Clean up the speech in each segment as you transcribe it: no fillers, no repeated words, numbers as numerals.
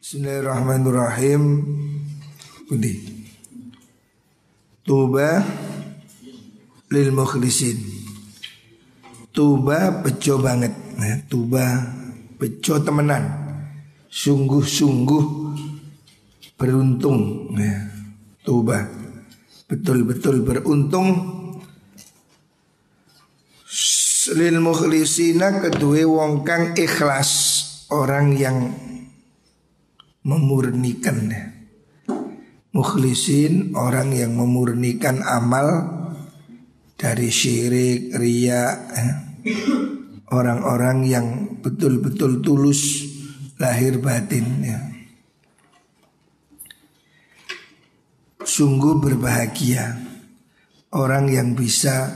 Bismillahirrahmanirrahim. Budi. Tuba lil mukhlisin. Tuba bejo banget. Nah, tuba bejo temenan. Sungguh-sungguh beruntung. Nah, tuba betul-betul beruntung. Lil mukhlisina kedue wong kang ikhlas, orang yang memurnikan. Mukhlisin orang yang memurnikan amal dari syirik, riya. Orang-orang yang betul-betul tulus lahir batin. Sungguh berbahagia orang yang bisa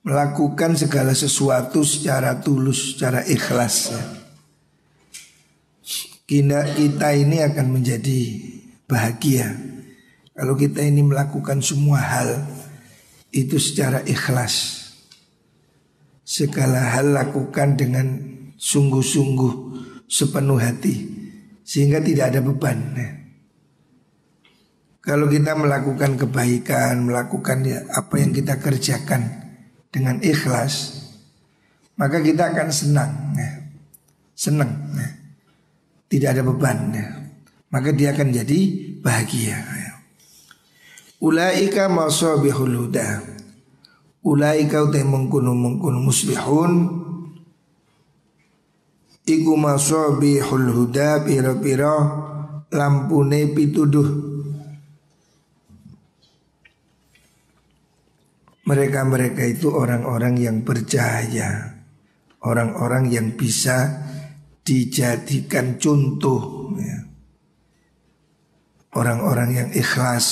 melakukan segala sesuatu secara tulus, secara ikhlas. Kita ini akan menjadi bahagia kalau kita ini melakukan semua hal itu secara ikhlas. Segala hal lakukan dengan sungguh-sungguh, sepenuh hati, sehingga tidak ada beban. Kalau kita melakukan kebaikan, melakukan apa yang kita kerjakan dengan ikhlas, maka kita akan senang. Senang. Tidak ada beban, maka dia akan jadi bahagia. Ulaika masabihul huda. Ulaika utai mengkunu muslihun. Iku masabihul huda, pira-pira lampune pituduh. Mereka-mereka itu orang-orang yang bercahaya, orang-orang yang bisa dijadikan contoh, orang-orang yang ikhlas.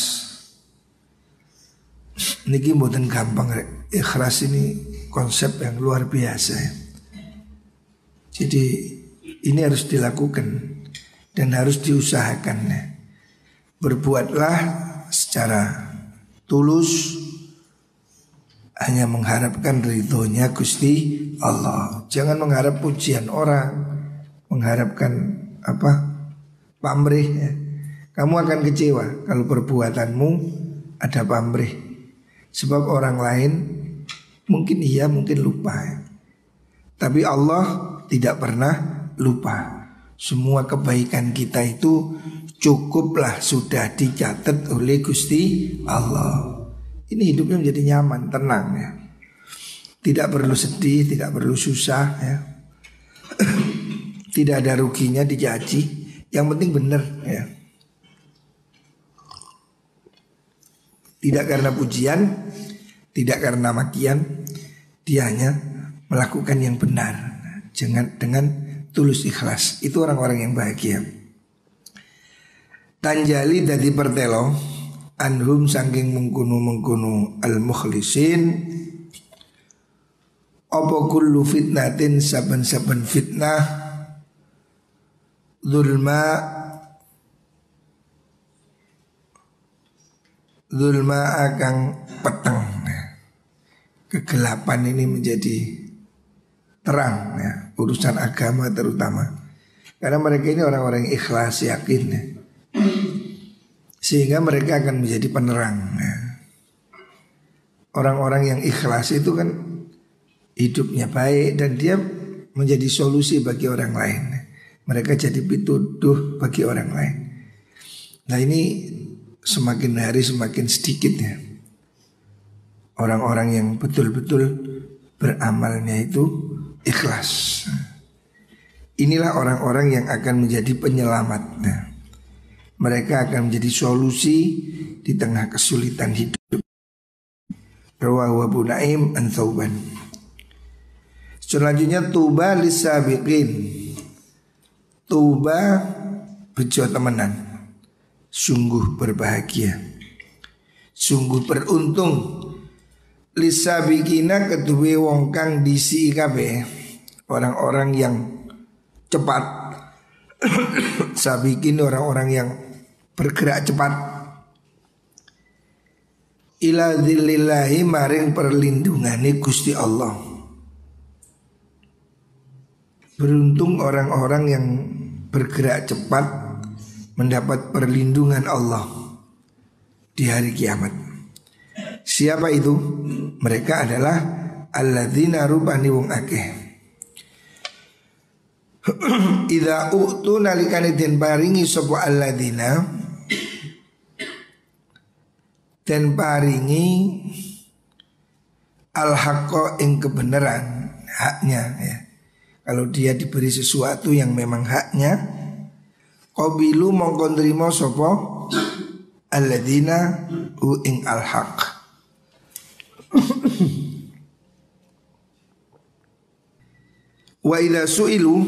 Niki mboten gampang. Ikhlas ini konsep yang luar biasa. Jadi ini harus dilakukan dan harus diusahakan. Berbuatlah secara tulus, hanya mengharapkan ridhonya Gusti Allah. Jangan mengharap pujian orang, mengharapkan pamrih. Kamu akan kecewa kalau perbuatanmu ada pamrih. Sebab orang lain mungkin iya, mungkin lupa. Tapi Allah tidak pernah lupa. Semua kebaikan kita itu cukuplah sudah dicatat oleh Gusti Allah. Ini hidupnya menjadi nyaman, tenang ya. Tidak perlu sedih, tidak perlu susah ya. Tidak ada ruginya dicaci, yang penting benar ya. Tidak karena pujian, tidak karena makian, dia hanya melakukan yang benar, dengan tulus ikhlas. Itu orang-orang yang bahagia. Tanjali dadi pertelo anhum saking mengkunu al-mukhlisin apa kullu fitnatin saben-saben fitnah Zulma akan peteng. Kegelapan ini menjadi terang ya, urusan agama terutama. Karena mereka ini orang-orang yang ikhlas, yakin ya. Sehingga mereka akan menjadi penerang ya. Orang-orang yang ikhlas itu kan hidupnya baik dan dia menjadi solusi bagi orang lain. Mereka jadi pituduh bagi orang lain. Nah ini semakin hari semakin sedikit ya, orang-orang yang betul-betul beramalnya itu ikhlas. Inilah orang-orang yang akan menjadi penyelamat. Nah, mereka akan menjadi solusi di tengah kesulitan hidup. Rawahu Abu Naim an Thauban. Selanjutnya tuba lisabiqin. Tuba bejo temenan. Sungguh berbahagia, sungguh beruntung. Lisabiqina kedue wong kang disi kabeh, orang-orang yang cepat. Sabiqin orang-orang yang bergerak cepat. Ila dzillillahi maring perlindungane Gusti Allah. Beruntung orang-orang yang bergerak cepat mendapat perlindungan Allah di hari kiamat. Siapa itu? Mereka adalah alladzina rupani wong akeh. Idza utu nalikane den paringi sapa alladzina, den paringi al-haqqa ing kebenaran, haknya ya. Kalau dia diberi sesuatu yang memang haknya, qabilu mongko nrimo sapa alladzina hu ing al-haq. Wa idza su'ilu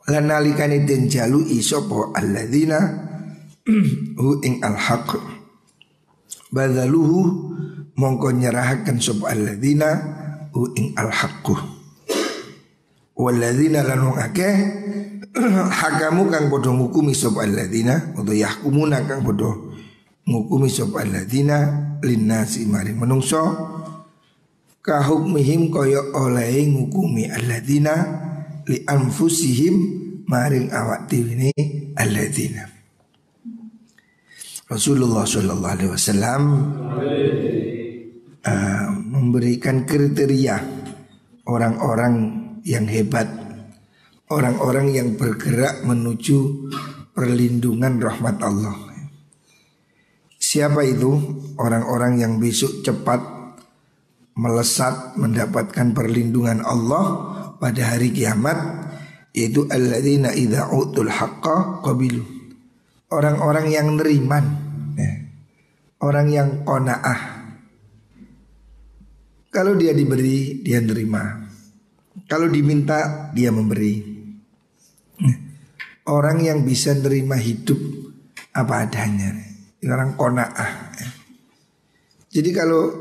lan nalikane den jalui sapa alladzina hu ing al-haq, badzaluhu mongko nyerahaken sapa alladzina hu ing al-haqqu. Walladzina lan wong akeh hakamu kang padha ngukumi sapa alladzina, utawa yahkumuna kang padha ngukumi sapa alladzina linnasi maring menungso, kahukmihim kaya oleh ngukumi alladzina li anfusihim maring awak dhewe alladzina. Rasulullah sallallahu alaihi wasallam memberikan kriteria orang-orang yang hebat, orang-orang yang bergerak menuju perlindungan rahmat Allah. Siapa itu? Orang-orang yang besok cepat melesat mendapatkan perlindungan Allah pada hari kiamat, yaitu alladzina idza utul haqqa qabilu. Orang-orang yang neriman ya. Orang yang qanaah. Kalau dia diberi, dia nerima. Kalau diminta, dia memberi. Orang yang bisa nerima hidup apa adanya, orang qanaah ya. Jadi kalau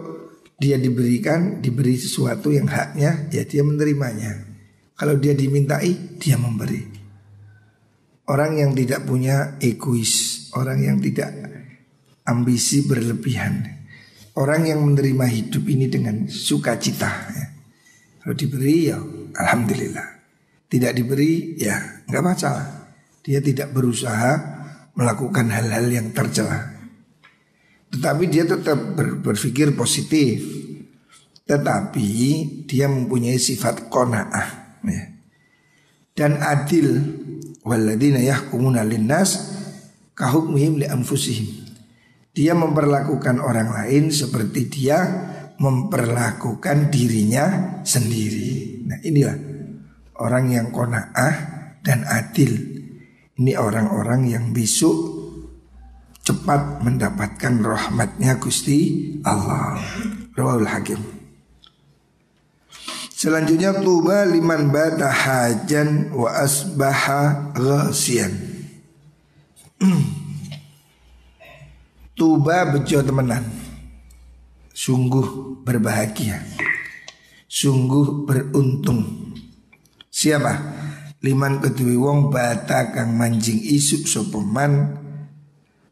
dia diberi sesuatu yang haknya, ya dia menerimanya. Kalau dia dimintai, dia memberi. Orang yang tidak punya egois, orang yang tidak ambisi berlebihan, orang yang menerima hidup ini dengan sukacita ya. Kalau diberi ya alhamdulillah, tidak diberi ya nggak masalah. Dia tidak berusaha melakukan hal-hal yang tercela, tetapi dia tetap berpikir positif. Tetapi dia mempunyai sifat qanaah ya. Dan adil. Walladzina yahkumuna linnas kahukmihim li anfusihim. Dia memperlakukan orang lain seperti dia memperlakukan dirinya sendiri. Nah inilah orang yang qanaah dan adil. Ini orang-orang yang besok cepat mendapatkan rahmatnya Gusti Allah. Rawahul Hakim. Selanjutnya tuba liman bata hajan wa asbaha ghasian. Tuba bejo temenan. Sungguh berbahagia, sungguh beruntung. Siapa? Liman kedue wong bata kang manjing isuk sapa man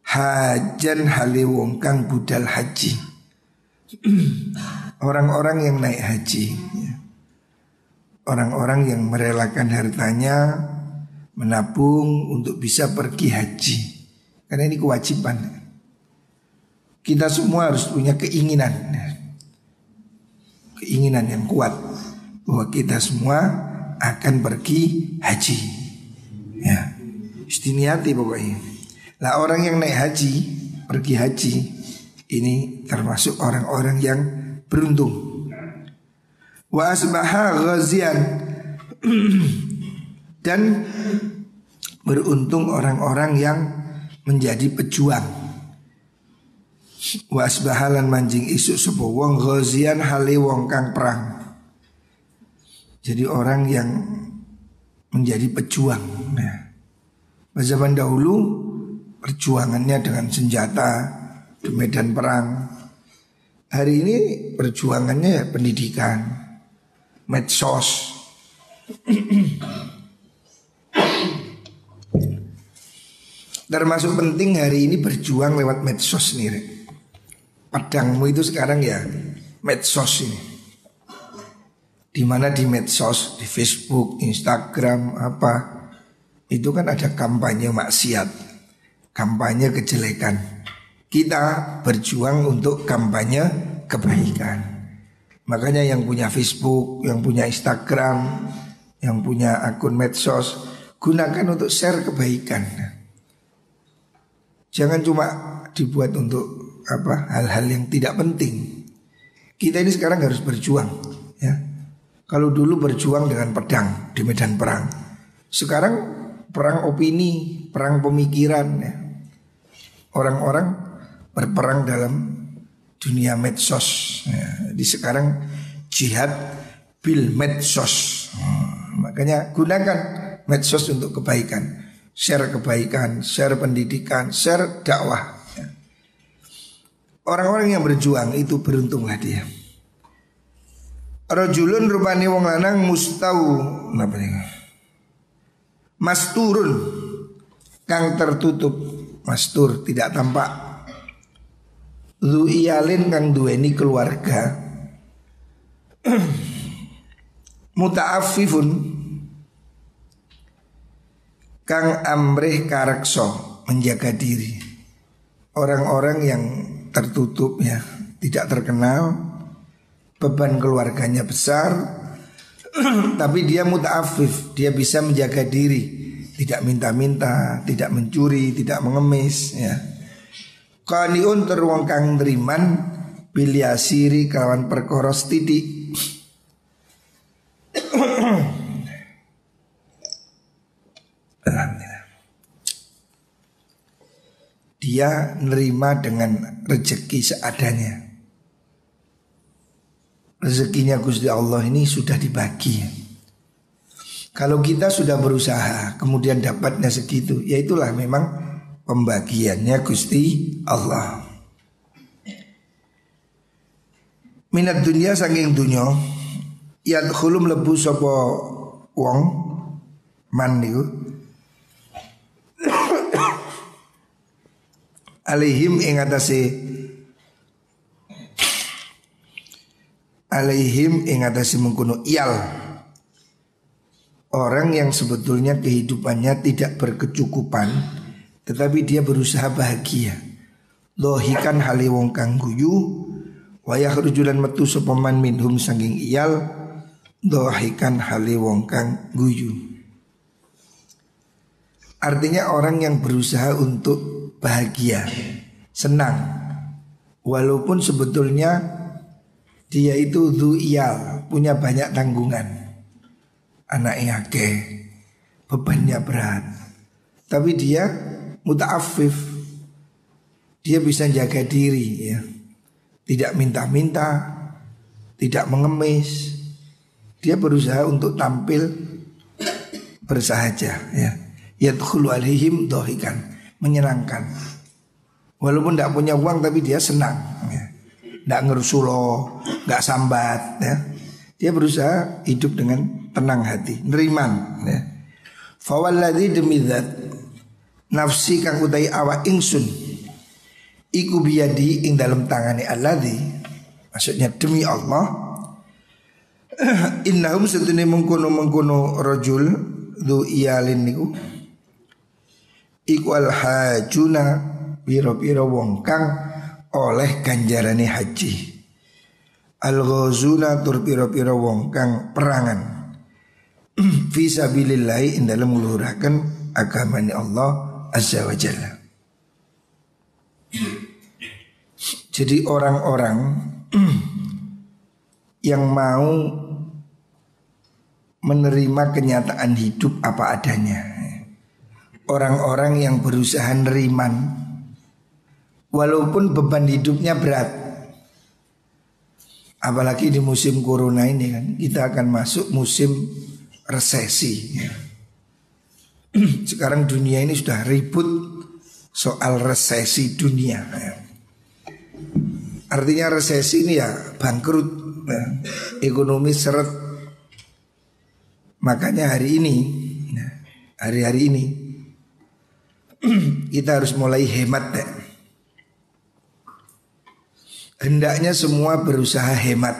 hajan hale wong kang budal haji. Orang-orang yang naik haji ya. Orang-orang yang merelakan hartanya menabung untuk bisa pergi haji. Karena ini kewajiban. Kita semua harus punya keinginan yang kuat bahwa kita semua akan pergi haji. Ya, istiniati pokoknya. Lah orang yang naik haji, pergi haji, ini termasuk orang-orang yang beruntung. Wa asbaha ghazian. Dan beruntung orang-orang yang menjadi pejuang. Wa asbahalan manjing isuk sapa wong ghazian hale wong kang perang. Jadi orang yang menjadi pejuang. Nah, zaman dahulu perjuangannya dengan senjata di medan perang. Hari ini perjuangannya ya pendidikan, medsos. Termasuk penting hari ini berjuang lewat medsos nih. Padangmu itu sekarang ya medsos ini. Dimana di medsos, di Facebook, Instagram, apa itu kan ada kampanye maksiat, kampanye kejelekan. Kita berjuang untuk kampanye kebaikan. Makanya yang punya Facebook, yang punya Instagram, yang punya akun medsos, gunakan untuk share kebaikan. Jangan cuma dibuat untuk hal-hal yang tidak penting. Kita ini sekarang harus berjuang, ya. Kalau dulu berjuang dengan pedang di medan perang, sekarang perang opini, perang pemikiran, ya. Orang-orang berperang dalam dunia medsos, ya. Di sekarang jihad bil medsos. Makanya gunakan medsos untuk kebaikan. Share kebaikan, share pendidikan, share dakwah. Orang-orang yang berjuang itu beruntunglah dia. Rajulun rupani wong lanang masturun, kang tertutup, mastur tidak tampak. Zu iyalin kang duweni keluarga. Muta'affifun, kang amrih karekso, menjaga diri. Orang-orang yang tertutup, ya, tidak terkenal, beban keluarganya besar, tapi dia muta'affif, dia bisa menjaga diri, tidak minta-minta, tidak mencuri, tidak mengemis, ya. Qaniun terwong kang nriman bilyasiri kawan perkara sithik. Dia nerima dengan rezeki seadanya. Rezekinya Gusti Allah ini sudah dibagi. Kalau kita sudah berusaha kemudian dapatnya segitu, ya itulah memang pembagiannya Gusti Allah. Minat dunia saking dunya, yadkhulum lebu sapa wong man niku alaihim ing atase mengkono iyal, orang yang sebetulnya kehidupannya tidak berkecukupan tetapi dia berusaha bahagia. Lohikan hale wong kang guyu, wa yakhrujulan metu sapa man minhum sanging iyal, lohikan hale wong kang guyu. Artinya orang yang berusaha untuk bahagia, senang, walaupun sebetulnya dia itu iyal, punya banyak tanggungan, anaknya akeh, bebannya berat, tapi dia muta'affif, dia bisa jaga diri, ya, tidak minta-minta, tidak mengemis, dia berusaha untuk tampil bersahaja, ya. Yadkhulu alaihim dohikan, menyenangkan. Walaupun tidak punya uang tapi dia senang, ya. Tidak ngerusulo, tidak sambat, ya. Dia berusaha hidup dengan tenang hati, neriman, ya. Fawalladzi demi zat nafsi kang utai awak ingsun iku biyadi ing dalam tangane alladzi, maksudnya demi Allah. Innahum setune mengkono rajul dzu iyalin niku iku alhajuna pira-pira wong kang oleh ganjarane haji, al-ghazuna tur pira-pira wong kang perangan fisabilillah ing dalem ngluhuraken agamane Allah azza wa jalla. Jadi orang-orang yang mau menerima kenyataan hidup apa adanya, orang-orang yang berusaha neriman walaupun beban hidupnya berat. Apalagi di musim corona ini kan, kita akan masuk musim resesi. Sekarang dunia ini sudah ribut soal resesi dunia. Artinya resesi ini ya bangkrut, ya, ekonomi seret. Makanya hari-hari ini kita harus mulai hemat, ya. Hendaknya semua berusaha hemat,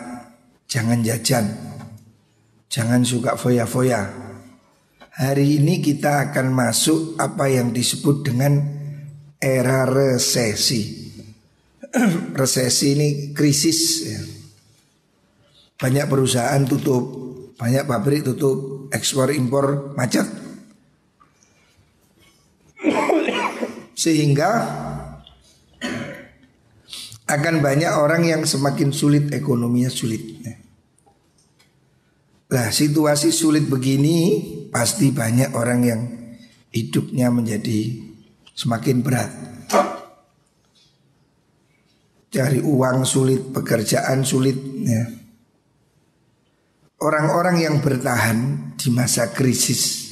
jangan jajan, jangan suka foya-foya. Hari ini kita akan masuk apa yang disebut dengan era resesi. Resesi ini krisis ya. Banyak perusahaan tutup, banyak pabrik tutup, ekspor impor macet. Sehingga akan banyak orang yang semakin sulit, ekonominya sulit. Nah, situasi sulit begini pasti banyak orang yang hidupnya menjadi semakin berat. Cari uang sulit, pekerjaan sulit ya. Orang-orang yang bertahan di masa krisis,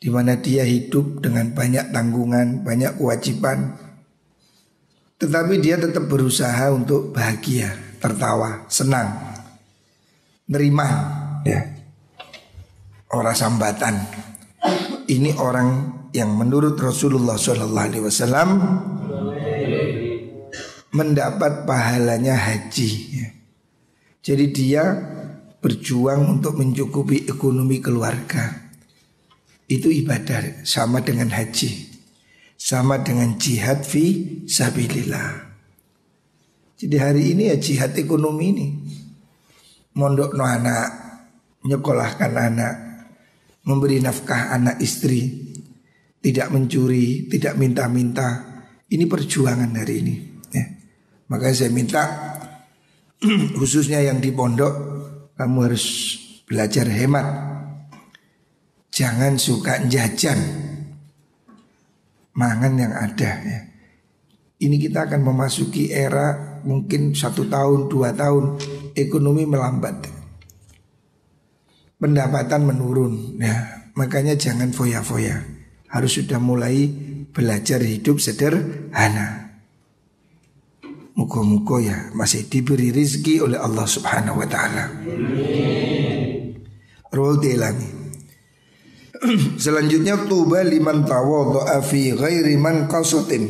di mana dia hidup dengan banyak tanggungan, banyak kewajiban, tetapi dia tetap berusaha untuk bahagia, tertawa, senang, nerima ya, orang sambatan. Ini orang yang menurut Rasulullah SAW mendapat pahalanya haji ya. Jadi dia berjuang untuk mencukupi ekonomi keluarga. Itu ibadah, sama dengan haji, sama dengan jihad fi sabilillah. Jadi hari ini ya jihad ekonomi ini, mondok no anak, menyekolahkan anak, memberi nafkah anak istri, tidak mencuri, tidak minta-minta. Ini perjuangan hari ini ya. Makanya saya minta khususnya yang di pondok, kamu harus belajar hemat. Jangan suka jajan, mangan yang ada ya. Ini kita akan memasuki era mungkin 1 tahun, 2 tahun ekonomi melambat, pendapatan menurun ya. Makanya jangan foya-foya, harus sudah mulai belajar hidup sederhana. Muka-muka ya masih diberi rizki oleh Allah Subhanahu wa ta'ala. Roll dilami. Selanjutnya tuba liman tawadha'a fi ghairi man qasatin.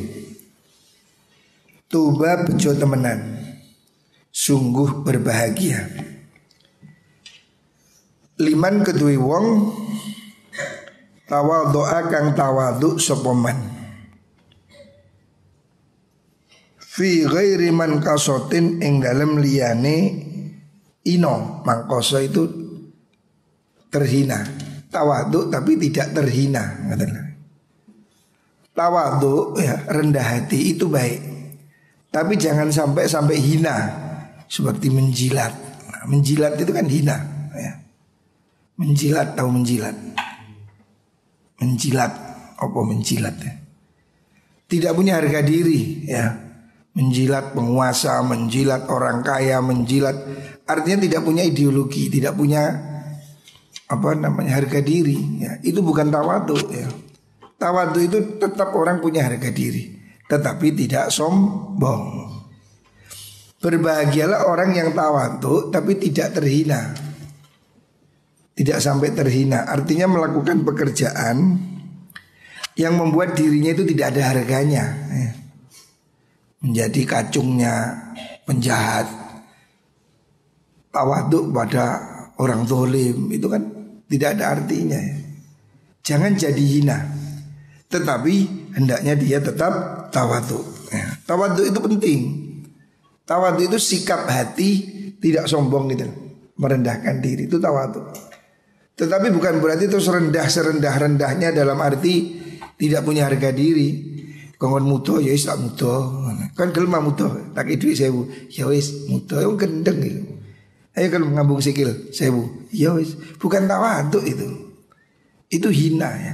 Tuba bejo temenan, sungguh berbahagia. Liman kedui wong tawadha'a kang tawadhu sapa man. Fi ghairi man qasatin ing dalem liyane ino, mangkoso itu terhina. Tawadhu tapi tidak terhina. Tawadhu ya, rendah hati itu baik, tapi jangan sampai hina, seperti menjilat. Nah, menjilat itu kan hina ya. Menjilat, tahu menjilat? Menjilat, apa menjilat ya? Tidak punya harga diri ya. Menjilat penguasa, menjilat orang kaya, menjilat, artinya tidak punya ideologi, tidak punya harga diri ya. Itu bukan tawadhu ya. Tawadhu itu tetap orang punya harga diri, tetapi tidak sombong. Berbahagialah orang yang tawadhu tapi tidak terhina, tidak sampai terhina. Artinya melakukan pekerjaan yang membuat dirinya itu tidak ada harganya ya. Menjadi kacungnya penjahat, tawadhu pada orang zalim, itu kan tidak ada artinya ya. Jangan jadi hina, tetapi hendaknya dia tetap tawadhu ya. Tawadhu itu penting. Tawadhu itu sikap hati tidak sombong gitu, merendahkan diri, itu tawadhu. Tetapi bukan berarti itu serendah-rendahnya dalam arti tidak punya harga diri. Kongon muda ya wis tak muda. Kan gelem muda, tak duit 1000. Ya wis muda yo gendeng iki. Ayo kan ngambung sikil 1000. Ya wis, bukan tawadhu itu. Itu hina ya.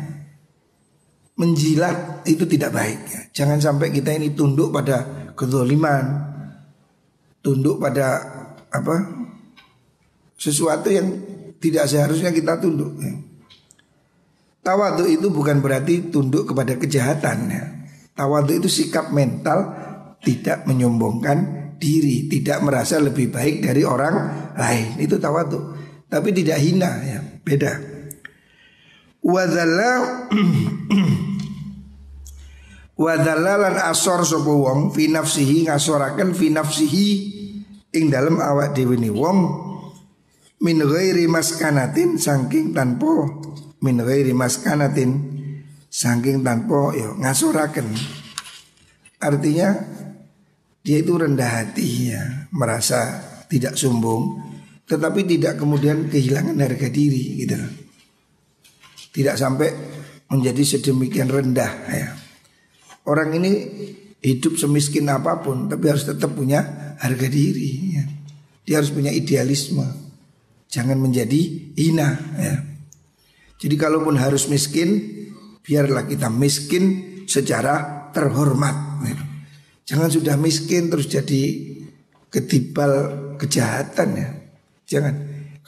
Menjilat itu tidak baik ya. Jangan sampai kita ini tunduk pada kezaliman, tunduk pada sesuatu yang tidak seharusnya kita tunduk ya. Tawadhu itu bukan berarti tunduk kepada kejahatan ya. Tawadhu itu sikap mental tidak menyombongkan diri, tidak merasa lebih baik dari orang lain. Itu tawadhu, tapi tidak hina ya, beda. Wadzallalan asor sapa wong fi nafsihi, ngasoraken fi nafsihi ing dalem awak dhewe ne wong min ghairi maskanatin, saking tanpa min ghairi maskanatin, saking tanpa yo ngasuraken. Artinya dia itu rendah hati ya, merasa tidak sombong, tetapi tidak kemudian kehilangan harga diri gitu. Tidak sampai menjadi sedemikian rendah ya. Orang ini hidup semiskin apapun tapi harus tetap punya harga diri ya. Dia harus punya idealisme. Jangan menjadi hina ya. Jadi kalaupun harus miskin, biarlah kita miskin secara terhormat ya. Jangan sudah miskin terus jadi ketibal kejahatan ya. Jangan.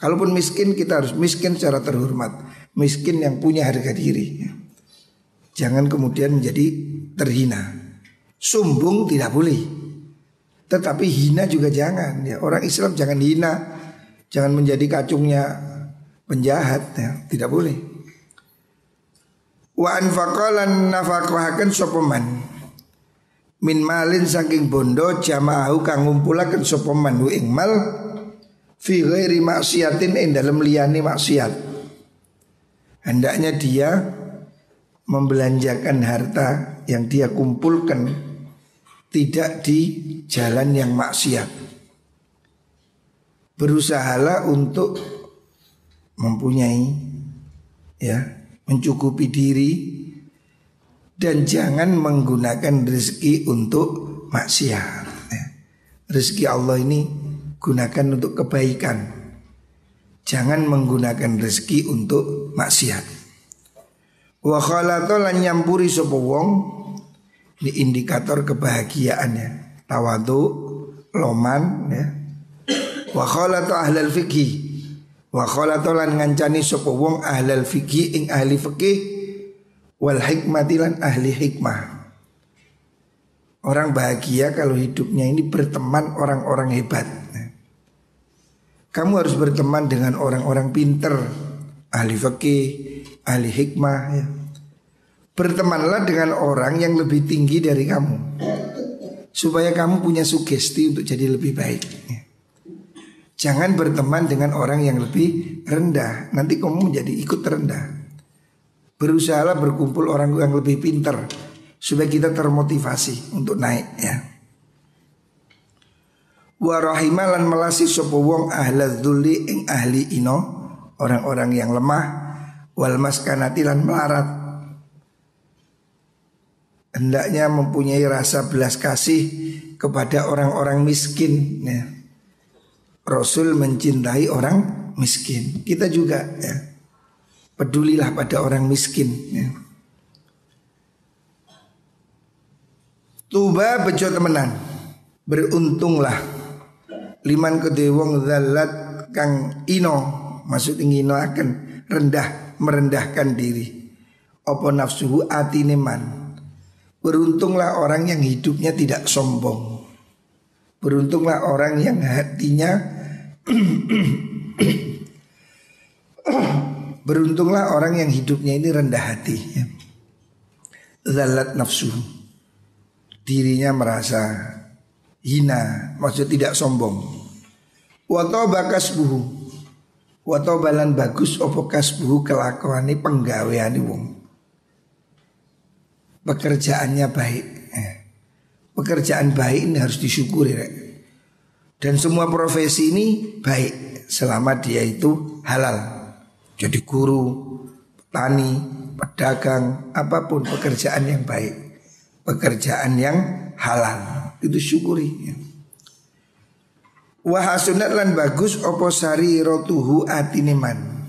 Kalaupun miskin kita harus miskin secara terhormat, miskin yang punya harga diri ya. Jangan kemudian menjadi terhina. Sombong tidak boleh, tetapi hina juga jangan ya. Orang Islam jangan hina, jangan menjadi kacungnya penjahat ya. Tidak boleh. Wa anfaqalan nafaqahaken sapa man min malin saking bondo jamaahu kang ngumpulaken sapa man ing mal fi ghairi maksiatin ing dalem liyane maksiat. Hendaknya dia membelanjakan harta yang dia kumpulkan tidak di jalan yang maksiat. Berusahalah untuk mempunyai ya, mencukupi diri dan jangan menggunakan rezeki untuk maksiat ya. Rezeki Allah ini gunakan untuk kebaikan. Jangan menggunakan rezeki untuk maksiat. Wa khalata lan nyampuri sapa wong, ini indikator kebahagiaannya. Tawadhu, loman ya. Wa khalata ahlal fikih. Wa khalata lan ngancani sapa wong ahlal fikih ing ahli fikih wal hikmati lan ahli hikmah. Orang bahagia kalau hidupnya ini berteman orang-orang hebat. Kamu harus berteman dengan orang-orang pinter, ahli fikih, ahli hikmah ya. Bertemanlah dengan orang yang lebih tinggi dari kamu, supaya kamu punya sugesti untuk jadi lebih baik ya. Jangan berteman dengan orang yang lebih rendah, nanti kamu menjadi ikut rendah. Berusahalah berkumpul orang yang lebih pintar, supaya kita termotivasi untuk naik ya. Wa rahimalan melasi sapa wong ahlal dzulli ing ahli ino, orang-orang yang lemah, wal maskanati lan melarat. Hendaknya mempunyai rasa belas kasih kepada orang-orang miskin ya. Rasul mencintai orang miskin. Kita juga ya, pedulilah pada orang miskin ya. Tuba bejo temenan, beruntunglah liman kedhe wong zallat kang ino, maksud ngino akan rendah, merendahkan diri. Apa nafsuhu atine man. Beruntunglah orang yang hidupnya tidak sombong. Beruntunglah orang yang hatinya beruntunglah orang yang hidupnya ini rendah hati ya. Zallat nafsu, dirinya merasa hina, maksud tidak sombong. Wa taba kasbuhu, wa tabalan bagus opo kasbuhu kelakuane penggaweane wong. Pekerjaannya baik pekerjaan baik ini harus disyukuri rek. Dan semua profesi ini baik selama dia itu halal. Jadi guru, petani, pedagang, apapun pekerjaan yang baik, pekerjaan yang halal, itu syukuri ya. Wa hasunat lan bagus opo sariratuhu atiniman.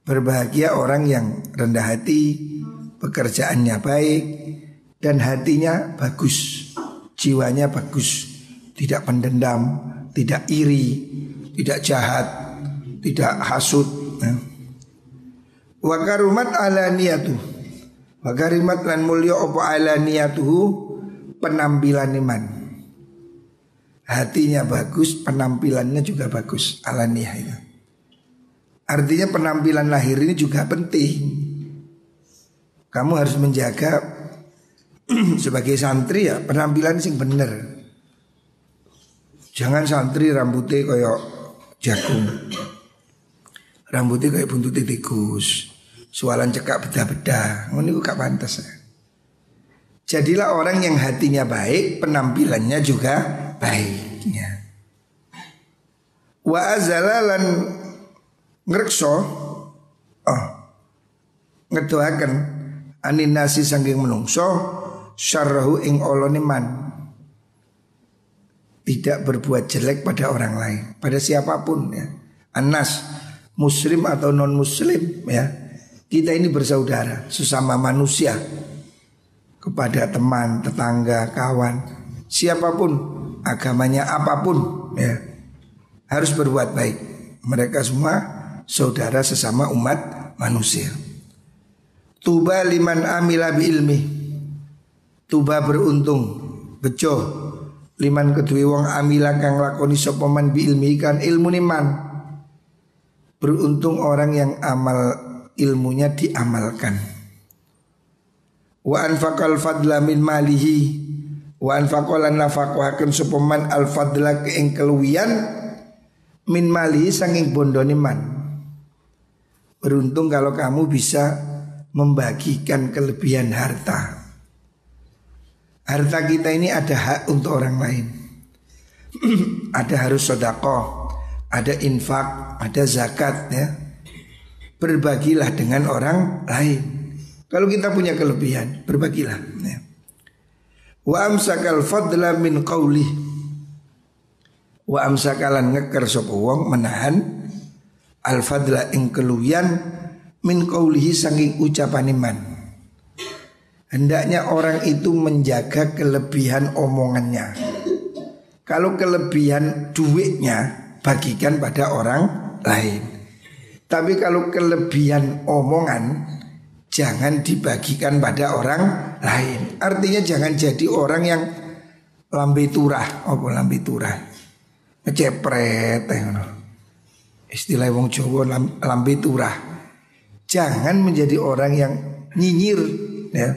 Berbahagia orang yang rendah hati, pekerjaannya baik dan hatinya bagus, jiwanya bagus, tidak pendendam, tidak iri, tidak jahat, tidak hasud. Wa karumat alaniyatu, wa karimat lan mulya apa alaniyatuhu, penampilan iman. Hatinya bagus, penampilannya juga bagus, alaniyah itu. Artinya penampilan lahir ini juga penting. Kamu harus menjaga sebagai santri ya penampilan sing bener. Jangan santri rambutnya kayak jagung, rambutnya kayak buntut tikus, sualan cekak bedah-bedah, ngono iku gak pantas. Jadilah orang yang hatinya baik, penampilannya juga baiknya. Wa azalalan ngrekso ngedoaken anin nasi sangking menungso syarrahu ing olone man. Tidak berbuat jelek pada orang lain, pada siapapun ya. Anas muslim atau non muslim ya. Kita ini bersaudara, sesama manusia. Kepada teman, tetangga, kawan, siapapun, agamanya apapun ya, harus berbuat baik. Mereka semua saudara sesama umat manusia. Tuba liman amila bi ilmi. Tuba beruntung, bejo liman kedue wong amila kang lakoni sapa man bi ilmi kan ilmu man. Beruntung orang yang amal ilmunya diamalkan. Wa anfaqal fadla min malihi, wa anfaqalan nafaqaken sapa man al fadla ing keluwian min malihi sanging bondone man. Beruntung kalau kamu bisa membagikan kelebihan harta. Harta kita ini ada hak untuk orang lain. Ada harus sedekah, ada infak, ada zakat ya. Berbagilah dengan orang lain. Kalau kita punya kelebihan, berbagilah ya. Wa amsakal fadla min qawli. Wa amsakalan ngeker sapa wong menahan al fadla ing keluwian min qawlihi saking ucapan iman. Hendaknya orang itu menjaga kelebihan omongannya. Kalau kelebihan duitnya bagikan pada orang lain. Tapi kalau kelebihan omongan jangan dibagikan pada orang lain. Artinya jangan jadi orang yang lambe turah. Apa lambe turah? Ngecepret istilah wong Jawa lambe turah. Jangan menjadi orang yang nyinyir ya.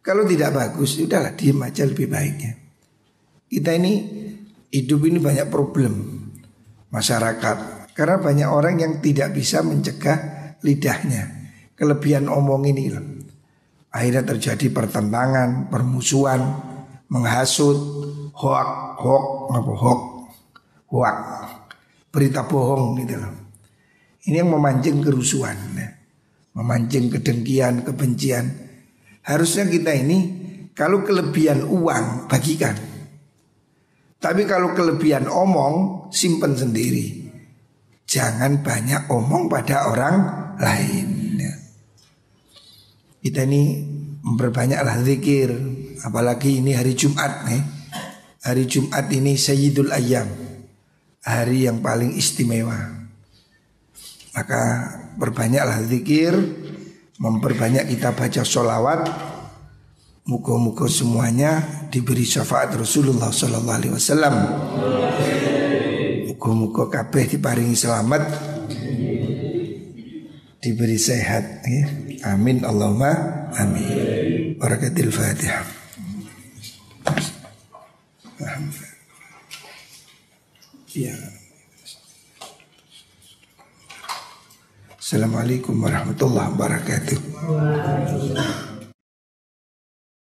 Kalau tidak bagus, udahlah diem aja lebih baiknya. Kita ini hidup ini banyak problem masyarakat karena banyak orang yang tidak bisa mencegah lidahnya. Kelebihan omong ini loh. Akhirnya terjadi pertentangan, permusuhan, menghasut, hoak, berita bohong gitu loh. Ini yang memancing kerusuhan ya. Memancing kedengkian, kebencian. Harusnya kita ini kalau kelebihan uang bagikan. Tapi kalau kelebihan omong simpen sendiri. Jangan banyak omong pada orang lain ya. Kita ini memperbanyaklah zikir. Apalagi ini hari Jumat nih. Hari Jumat ini Sayyidul Ayyam, hari yang paling istimewa. Maka perbanyaklah zikir, memperbanyak kita baca sholawat. Muka-muka semuanya diberi syafaat Rasulullah Sallallahu Alaihi Wasallam. Muka-muka kabeh diparingi selamat, diberi sehat ya. Amin Allahumma amin. Barakatil Fatihah. Ya. Assalamualaikum warahmatullahi wabarakatuh.